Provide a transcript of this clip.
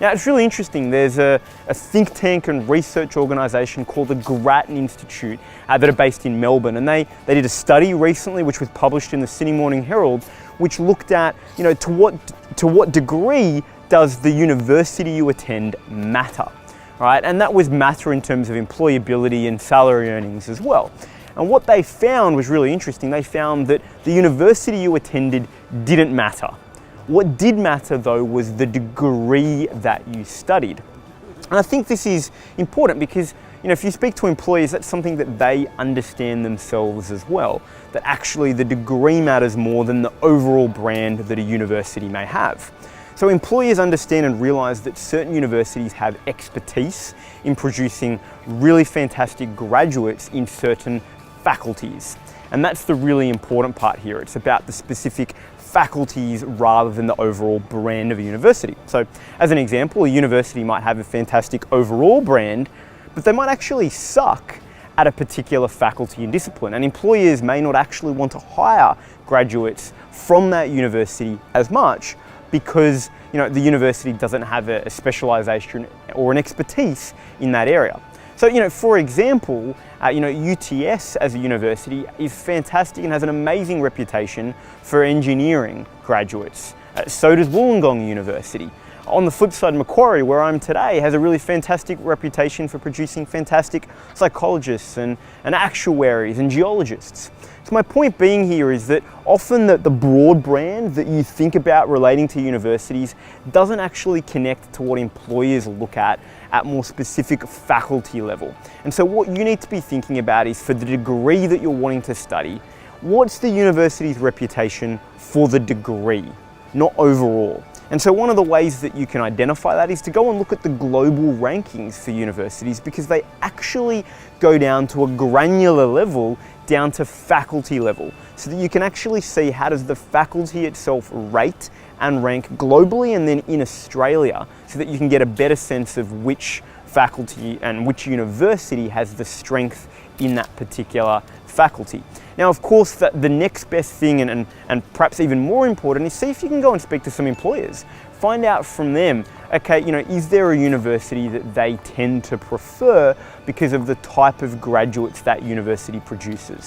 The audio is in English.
Now, it's really interesting. There's a think tank and research organisation called the Grattan Institute that are based in Melbourne, and they did a study recently which was published in the Sydney Morning Herald, which looked at, to what degree does the university you attend matter, right? And that was matter in terms of employability and salary earnings as well. And what they found was really interesting. They found that the university you attended didn't matter. What did matter though was the degree that you studied. And I think this is important because, if you speak to employers, that's something that they understand themselves as well, that actually the degree matters more than the overall brand that a university may have. So employers understand and realize that certain universities have expertise in producing really fantastic graduates in certain faculties. And that's the really important part here. It's about the specific faculties rather than the overall brand of a university. So as an example, a university might have a fantastic overall brand, but they might actually suck at a particular faculty and discipline. And employers may not actually want to hire graduates from that university as much because the university doesn't have a specialization or an expertise in that area. So, for example, UTS as a university is fantastic and has an amazing reputation for engineering graduates. So does Wollongong University. On the flip side, Macquarie, where I'm today, has a really fantastic reputation for producing fantastic psychologists and actuaries and geologists. So my point being here is that often the broad brand that you think about relating to universities doesn't actually connect to what employers look at more specific faculty level. And so what you need to be thinking about is, for the degree that you're wanting to study, what's the university's reputation for the degree, not overall? And so one of the ways that you can identify that is to go and look at the global rankings for universities, because they actually go down to a granular level, down to faculty level, so that you can actually see how does the faculty itself rate and rank globally and then in Australia, so that you can get a better sense of which faculty and which university has the strength in that particular faculty. Now, of course, the next best thing and perhaps even more important is see if you can go and speak to some employers. Find out from them, okay, is there a university that they tend to prefer because of the type of graduates that university produces?